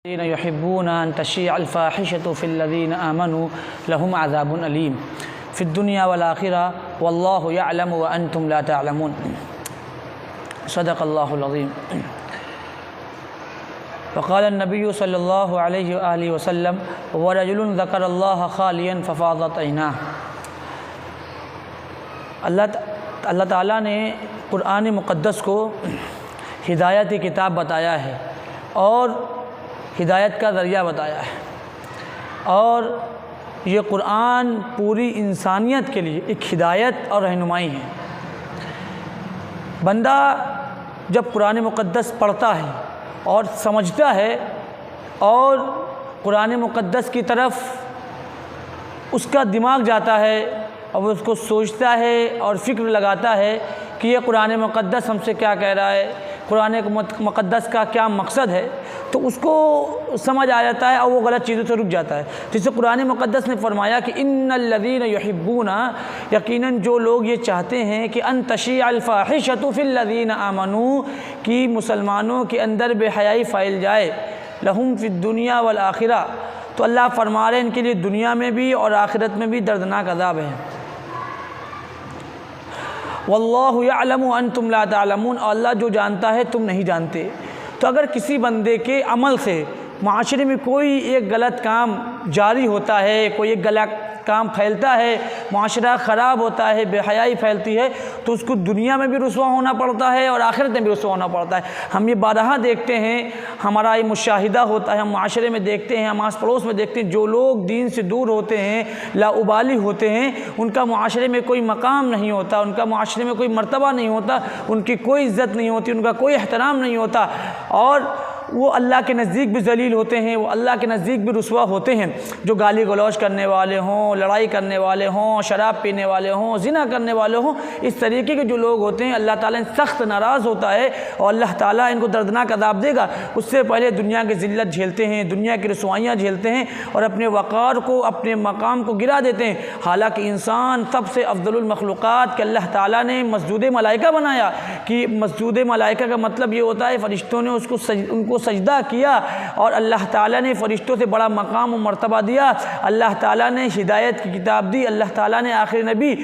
الذين يحبون أن تشيع الفاحشة في الذين آمنوا لهم عذاب أليم في الدنيا والآخرة والله يعلم وأنتم لا تعلمون صدق الله العظيم. وقال النبي صلی اللہ علیہ وآلہ وسلم ورجل ذکر اللہ خالیا ففاضت عیناہ. اللہ تعالیٰ نے قرآن مقدس کو ہدایت کی کتاب بتایا ہے اور ہدایت کا ذریعہ بتایا ہے، اور یہ قرآن پوری انسانیت کے لیے ایک ہدایت اور رہنمائی ہے. بندہ جب قرآن مقدس پڑھتا ہے اور سمجھتا ہے اور قرآن مقدس کی طرف اس کا دماغ جاتا ہے اور وہ اس کو سوچتا ہے اور فکر لگاتا ہے کہ یہ قرآن مقدس ہم سے کیا کہہ رہا ہے، قرآن مقدس کا کیا مقصد ہے، تو اس کو سمجھ آ جاتا ہے اور وہ غلط چیزوں سے رک جاتا ہے. جسے قرآن مقدس نے فرمایا کہ ان الذین یحبون، یقیناً جو لوگ یہ چاہتے ہیں کہ ان تشیع الفاحشۃ فی الذین آمنوا، کہ مسلمانوں کے اندر بے حیائی پھیل جائے، لہم فی الدنیا والآخرہ، تو اللہ فرما رہے ہیں ان کے لیے دنیا میں بھی اور آخرت میں بھی دردناک عذاب ہے. واللہ یعلم وانتم لا تعلمون، اور اللہ جو جانتا ہے تم نہیں جانتے. تو اگر کسی بندے کے عمل سے معاشرے میں کوئی ایک غلط کام جاری ہوتا ہے، کوئی ایک غلط کام پھیلتا ہے، معاشرہ خراب ہوتا ہے، بے حیائی پھیلتی ہے، تو اس کو دنیا میں بھی رسوا ہونا پڑتا ہے اور آخرت میں بھی رسوا ہونا پڑتا ہے. ہم یہ بارہا دیکھتے ہیں، ہمارا یہ مشاہدہ ہوتا ہے، ہم معاشرے میں دیکھتے ہیں، ہم آس پڑوس میں دیکھتے ہیں، جو لوگ دین سے دور ہوتے ہیں، لا ابالی ہوتے ہیں، ان کا معاشرے میں کوئی مقام نہیں ہوتا، ان کا معاشرے میں کوئی مرتبہ نہیں ہوتا، ان کی کوئی عزت نہیں ہوتی، ان کا کوئی احترام نہیں ہوتا، اور وہ اللہ کے نزدیک بھی ذلیل ہوتے ہیں، وہ اللہ کے نزدیک بھی رسوا ہوتے ہیں. جو گالی گلوچ کرنے والے ہوں، لڑائی کرنے والے ہوں، شراب پینے والے ہوں، زنا کرنے والے ہوں، اس طریقے کے جو لوگ ہوتے ہیں، اللہ تعالیٰ سخت ناراض ہوتا ہے اور اللہ تعالیٰ ان کو دردناک عذاب دے گا. اس سے پہلے دنیا کی ذلت جھیلتے ہیں، دنیا کی رسوائیاں جھیلتے ہیں اور اپنے وقار کو، اپنے مقام کو گرا دیتے ہیں. حالانکہ انسان سب سے افضل المخلوقات کہ اللہ تعالیٰ نے مسجود ملائکہ بنایا، کہ مسجود ملائکہ کا مطلب یہ ہوتا ہے فرشتوں نے ان کو سجدہ کیا اور اللہ تعالیٰ نے فرشتوں سے بڑا مقام و مرتبہ دیا. اللہ تعالیٰ نے ہدایت کی کتاب دی، اللہ تعالیٰ نے آخری نبی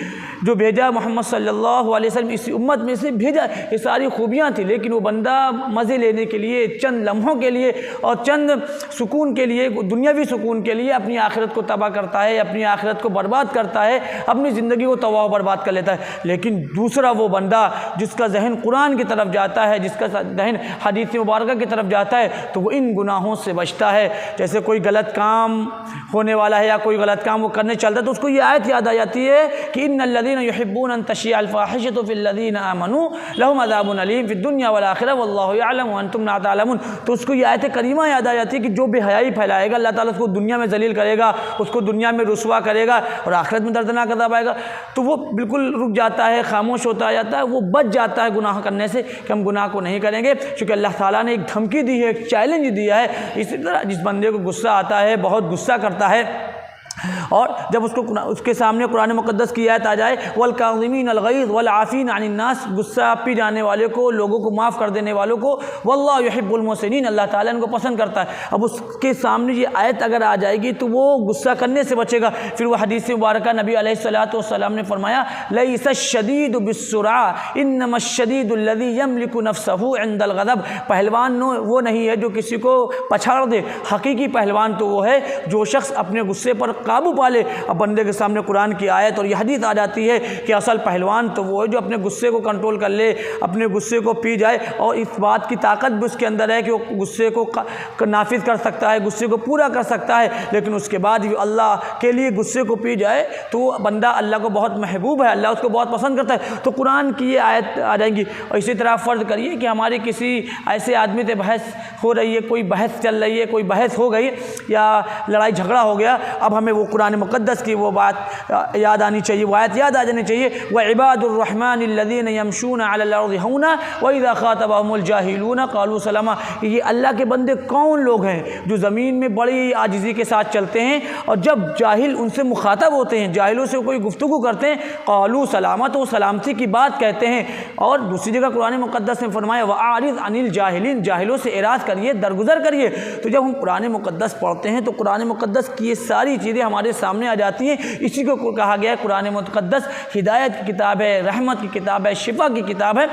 جو بھیجا محمد صلی اللہ علیہ وسلم اسی امت میں سے بھیجا. یہ ساری خوبیاں تھیں، لیکن وہ بندہ مزے لینے کے لیے، چند لمحوں کے لیے اور چند سکون کے لیے، دنیاوی سکون کے لیے اپنی آخرت کو تباہ کرتا ہے، اپنی آخرت کو برباد کرتا ہے، اپنی زندگی کو تباہ و برباد کر لیتا ہے. لیکن دوسرا وہ بندہ جس کا ذہن قرآن کی طرف جاتا ہے، جس کا ذہن حدیث مبارکہ کی طرف جاتا ہے، تو وہ ان گناہوں سے بچتا ہے. جیسے کوئی غلط کام ہونے والا ہے یا کوئی غلط کام وہ کرنے چلتا ہے تو اس کو یہ آیت یاد آ جاتی ہے کہ ان الذین یحبون ان تشیع الفاحشۃ فی الذین آمنوا لہم عذاب علیم فی الدنیا والآخرہ واللہ یعلم وانتم لا تعلمون. تو اس کو یہ آیت کریمہ یاد آ جاتی ہے کہ جو بے حیائی پھیلائے گا، اللہ تعالیٰ اس کو دنیا میں ذلیل کرے گا، اس کو دنیا میں رسوا کرے گا اور آخرت میں دردناک عذاب آئے گا. تو وہ بالکل رک جاتا ہے، خاموش ہوتا جاتا ہے، وہ بچ جاتا ہے گناہ کرنے سے کہ ہم گناہ کو نہیں کریں گے، کیونکہ اللہ تعالیٰ نے ایک دھمکی دی ہے، ایک چیلنج دیا ہے. اسی طرح جس بندے کو غصہ آتا ہے، بہت غصہ کرتا ہے، اور جب اس کے سامنے قرآن مقدس کی آیت آ جائے والکاظمین الغیظ والعافین عن الناس، غصہ پی جانے والے کو، لوگوں کو معاف کر دینے والوں کو، واللہ یحب المحسنین، اللہ تعالیٰ ان کو پسند کرتا ہے. اب اس کے سامنے یہ آیت اگر آ جائے گی تو وہ غصہ کرنے سے بچے گا. پھر وہ حدیث مبارکہ نبی علیہ الصلوۃ والسلام نے فرمایا لیس الشدید بالسرعہ انما الشدید الذی یملک نفسہ عند الغضب. پہلوان وہ نہیں ہے جو کسی کو پچھاڑ دے، حقیقی پہلوان تو وہ ہے جو شخص اپنے غصے پر قابو پا لے. اب بندے کے سامنے قرآن کی آیت اور یہ حدیث آ جاتی ہے کہ اصل پہلوان تو وہ ہے جو اپنے غصے کو کنٹرول کر لے، اپنے غصے کو پی جائے، اور اس بات کی طاقت بھی اس کے اندر ہے کہ وہ غصے کو نافذ کر سکتا ہے، غصے کو پورا کر سکتا ہے. لیکن اس کے بعد بھی اللہ کے لیے غصے کو پی جائے تو وہ بندہ اللہ کو بہت محبوب ہے، اللہ اس کو بہت پسند کرتا ہے. تو قرآن کی یہ آیت آ جائیں گی. اور اسی طرح فرض کریے کہ ہماری کسی ایسے آدمی سے بحث ہو رہی ہے، کوئی بحث چل رہی ہے، کوئی بحث ہو گئی یا لڑائی جھگڑا ہو گیا، اب ہمیں وہ قرآن مقدس کی وہ بات یاد آنی چاہیے، وہ آیت یاد آ جانی چاہیے، وَعِبَادُ الرَّحْمَنِ الَّذِينَ يَمْشُونَ عَلَى الْأَرْضِ هَوْنًا وَإِذَا خَاطَبَهُمُ الْجَاهِلُونَ قَالُوا سَلَامًا۔ یہ اللہ کے بندے کون لوگ ہیں جو زمین میں بڑی عاجزی کے ساتھ چلتے ہیں، اور جب جاہل ان سے مخاطب ہوتے ہیں، جاہلوں سے کوئی گفتگو کرتے ہیں، قالوا سلاما، تو سلامتی کی بات کہتے ہیں۔ اور دوسری جگہ قرآن مقدس میں فرمایا وَأَعْرِضْ عَنِ الْجَاهِلِينَ، جاہلوں سے اعراض کریے، درگزر کریے۔ تو جب ہم قرآن مقدس پڑھتے ہیں تو قرآن مقدس کی یہ ساری چیزیں ہمارے سامنے آ جاتی ہیں۔ اسی کو کہا گیا ہے قرآن مقدس ہدایت کی کتاب ہے، رحمت کی کتاب ہے، شفا کی کتاب ہے۔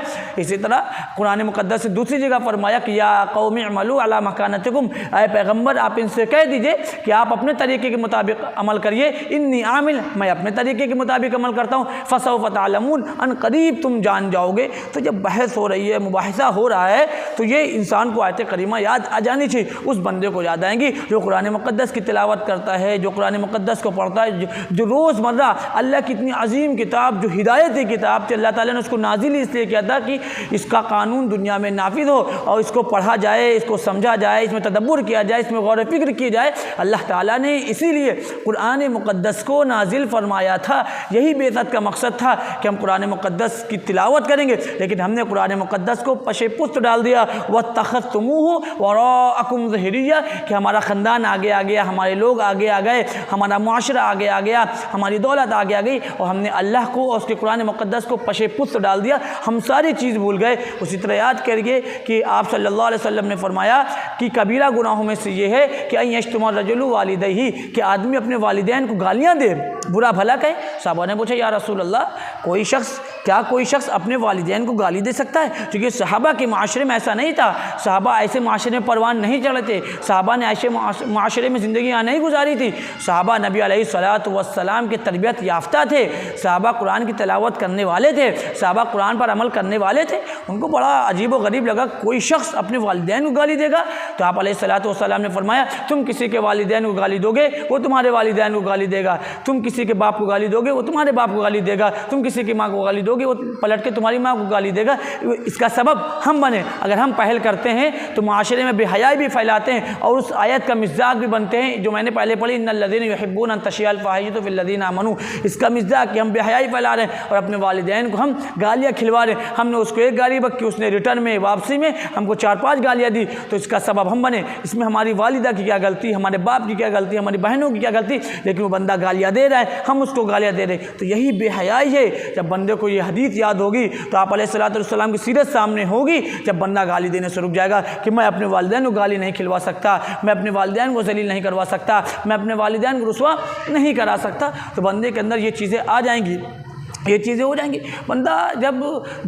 اسی طرح قرآن مقدس سے دوسری جگہ فرمایا کہ یا قوم اعملوا علی مکانتکم، اے پیغمبر آپ ان سے کہہ دیجئے کہ آپ اپنے طریقے کے مطابق عمل کریے، انی عامل، میں اپنے طریقے کے مطابق عمل کرتا ہوں، فسوف تعلمون، ان قریب تم جان جاؤ گے۔ تو جب بحث ہو رہی ہے، مباحثہ ہو رہا ہے، تو یہ انسان کو آیت کریمہ یاد آ جانی چاہیے، اس بندے کو یاد آئیں گی جو قرآن مقدس کی تلاوت کرتا ہے، جو قرآن مقدس کو پڑھتا ہے، جو روز مرہ اللہ کی اتنی عظیم کتاب جو ہدایت کی کتاب تھی، اللہ تعالیٰ نے اس کو نازل اس لیے کیا تھا کہ اس کا قانون دنیا میں نافذ ہو اور اس کو پڑھا جائے، اس کو سمجھا جائے، اس میں تدبر کیا جائے، اس میں غور و فکر کی جائے۔ اللہ تعالیٰ نے اسی لیے قرآن مقدس کو نازل فرمایا تھا، یہی بعثت کا مقصد تھا کہ ہم قرآن مقدس کی تلاوت کریں گے، لیکن ہم نے قرآن مقدس کو پش پست ڈال دیا، وَاتَّخَذْتُمُوهُ وَرَاءَكُمْ ظَهِرِيًّا، کہ ہمارا خاندان آگے آ گیا، ہمارے لوگ آگے آ گئے، ہمارا معاشرہ آگے آ گیا، ہماری دولت آگے آ گئی، اور ہم نے اللہ کو اور اس کے قرآن مقدس کو پش پست ڈال دیا، ہم ساری چیز بھول گئے۔ اسی طرح یاد کریے کہ آپ صلی اللہ علیہ وسلم نے فرمایا کہ کبیرہ گناہوں میں سے یہ ہے کہ ان یشتم الرجل والدیہ، کہ آدمی اپنے والدین کو گالیاں دے، برا بھلا کہے۔ صحابہ نے پوچھا یا رسول اللہ کوئی شخص اپنے والدین کو گالی دے سکتا ہے؟ کیونکہ صحابہ کے معاشرے میں ایسا نہیں تھا، صحابہ ایسے معاشرے میں پروان نہیں چڑھے تھے، صحابہ نے ایسے معاشرے میں زندگیاں نہیں گزاری تھی، صحابہ نبی علیہ الصلوۃ والسلام کے تربیت یافتہ تھے، صحابہ قرآن کی تلاوت کرنے والے تھے، صحابہ قرآن پر عمل کرنے والے تھے۔ ان کو بڑا عجیب و غریب لگا کوئی شخص اپنے والدین کو گالی دے گا، تو آپ علیہ الصلوۃ والسلام نے فرمایا تم کسی کے والدین کو گالی دو گے وہ تمہارے والدین کو گالی دے گا، تم کسی کے باپ کو گالی دو گے وہ تمہارے باپ کو گالی دے گا، تم کسی کی ماں کو گالی دو گے وہ پلٹ کے تمہاری ماں کو گالی دے گا۔ اس کا سبب ہم بنے، اگر ہم پہل کرتے ہیں تو معاشرے میں بے حیائی بھی پھیلاتے ہیں اور اس آیت کا مزاق بھی بنتے ہیں جو میں نے پہلے پڑھی ان الذین یحبون ان تشیع الفاحشۃ فی الذین آمنوا، اس کا مزاق کہ ہم بے حیائی پھیلا رہے ہیں اور اپنے والدین کو ہم گالیاں کھلوا رہے ہیں۔ ہم نے اس کو ایک گالی بکی، اس نے ریٹرن میں واپسی میں ہم کو 4-5 گالیاں دی، تو اس کا سبب ہم بنے۔ اس میں ہماری والدہ کی کیا غلطی، ہمارے باپ کی کیا غلطی، ہماری بہنوں کی کیا غلطی، لیکن وہ بندہ گالیاں دے رہا ہے، ہم اس کو گالیاں دے رہے ہیں۔ تو یہی بے حیائی ہے۔ جب بندے کو یہ حدیث یاد ہوگی تو آپ علیہ الصلوۃ والسلام کی سیرت سامنے ہوگی، جب بندہ گالی دینے سے رک جائے گا کہ میں اپنے والدین کو گالی نہیں کھلوا سکتا، میں اپنے والدین کو ذلیل نہیں کروا سکتا، میں اپنے والدین کو رسوا نہیں کرا سکتا، تو بندے کے اندر یہ چیزیں آ جائیں گی، یہ چیزیں ہو جائیں گی۔ بندہ جب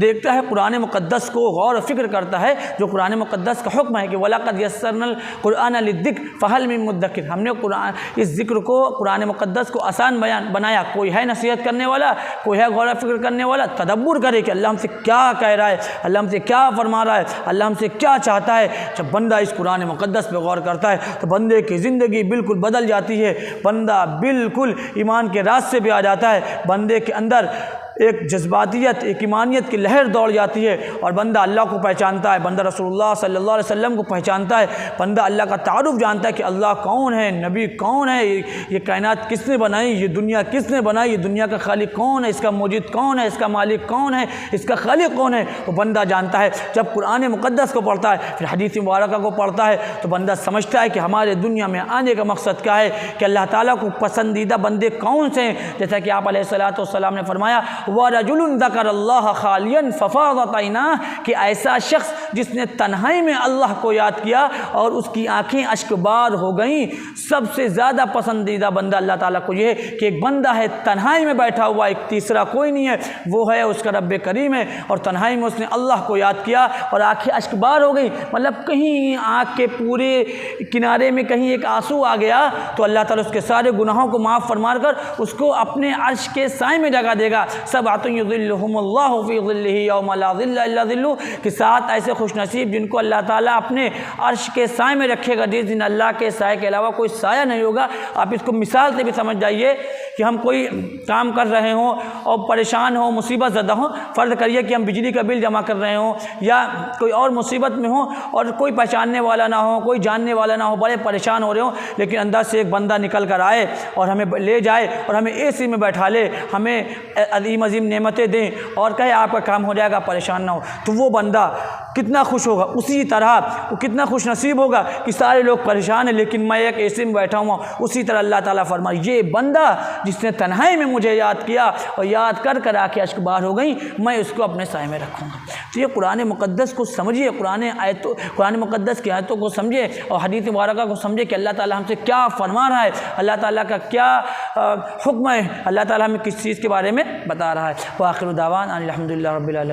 دیکھتا ہے قرآن مقدس کو، غور و فکر کرتا ہے، جو قرآن مقدس کا حکم ہے کہ وَلَقَدْ يَسَّرْنَا الْقُرْآنَ لِلذِّكْرِ فَهَلْ مِن مُدَّكِرٍ، ہم نے اس ذکر کو، قرآن مقدس کو آسان بنایا، کوئی ہے نصیحت کرنے والا، کوئی ہے غور و فکر کرنے والا، تدبر کرے کہ اللہ ہم سے کیا کہہ رہا ہے، اللہ ہم سے کیا فرما رہا ہے، اللہ ہم سے کیا چاہتا ہے۔ جب بندہ اس قرآن مقدس پہ غور کرتا ہے تو بندے کی زندگی بالکل بدل جاتی ہے، بندہ بالکل ایمان کے راستے پہ آ جاتا ہے، بندے کے اندر ایک جذباتیت، ایک ایمانیت کی لہر دوڑ جاتی ہے اور بندہ اللہ کو پہچانتا ہے، بندہ رسول اللہ صلی اللہ علیہ وسلم کو پہچانتا ہے، بندہ اللہ کا تعارف جانتا ہے کہ اللہ کون ہے، نبی کون ہے، یہ کائنات کس نے بنائی، یہ دنیا کس نے بنائی، یہ دنیا کا خالق کون ہے، اس کا موجد کون ہے، اس کا مالک کون ہے، اس کا خالق کون ہے، وہ بندہ جانتا ہے۔ جب قرآن مقدس کو پڑھتا ہے، پھر حدیث مبارکہ کو پڑھتا ہے، تو بندہ سمجھتا ہے کہ ہمارے دنیا میں آنے کا مقصد کیا ہے، کہ اللہ تعالیٰ کو پسندیدہ بندے کون سے ہیں، جیسا کہ آپ علیہ الصلوۃ والسلام نے فرمایا وَرَجُلٌ ذَكَرَ اللَّهَ خَالِيًا فَفَاضَتْ عَيْنَاهُ، کہ ایسا شخص جس نے تنہائی میں اللہ کو یاد کیا اور اس کی آنکھیں اشک بار ہو گئیں۔ سب سے زیادہ پسندیدہ بندہ اللہ تعالیٰ کو یہ ہے کہ ایک بندہ ہے تنہائی میں بیٹھا ہوا، ایک تیسرا کوئی نہیں ہے، وہ ہے اس کا رب کریم ہے، اور تنہائی میں اس نے اللہ کو یاد کیا اور آنکھیں اشک بار ہو گئی، مطلب کہیں آنکھ کے پورے کنارے میں کہیں ایک آنسو آ گیا تو اللہ تعالیٰ اس کے سارے گناہوں کو معاف فرما کر اس کو اپنے عرش کے سائے میں جگہ دے گا۔ سبعۃ یظلھم اللہ فی ظلہ یوم لا ظل الا ظلہ، کہ 7 ایسے خوش نصیب جن کو اللہ تعالیٰ اپنے عرش کے سائے میں رکھے گا، جس دن اللہ کے سائے کے علاوہ کوئی سایہ نہیں ہوگا۔ آپ اس کو مثال سے بھی سمجھ جائیے کہ ہم کوئی کام کر رہے ہوں اور پریشان ہوں، مصیبت زدہ ہوں، فرض کریے کہ ہم بجلی کا بل جمع کر رہے ہوں یا کوئی اور مصیبت میں ہوں اور کوئی پہچاننے والا نہ ہو، کوئی جاننے والا نہ ہو، بڑے پریشان ہو رہے ہوں، لیکن اندر سے ایک بندہ نکل کر آئے اور ہمیں لے جائے اور ہمیں اے سی میں بیٹھا لے، ہمیں عظیم عظیم نعمتیں دیں اور کہے آپ کا کام ہو جائے گا، پریشان نہ ہو، تو وہ بندہ کتنا خوش ہوگا۔ اسی طرح وہ کتنا خوش نصیب ہوگا کہ سارے لوگ پریشان ہیں لیکن میں ایک اے سی میں بیٹھا ہوں۔ اسی طرح اللہ تعالیٰ فرمائے یہ بندہ جس نے تنہائی میں مجھے یاد کیا اور یاد کر کر آنکھیں اشک بار ہو گئیں، میں اس کو اپنے سائے میں رکھوں گا۔ تو یہ قرآن مقدس کو سمجھیے، قرآن مقدس کی آیتوں کو سمجھیے اور حدیث مبارکہ کو سمجھے کہ اللہ تعالیٰ ہم سے کیا فرما رہا ہے، اللہ تعالیٰ کا کیا حکم ہے، اللہ تعالیٰ ہمیں کس چیز کے بارے میں بتا رہا ہے۔ وآخر دعوانا الحمدللہ رب العالمین۔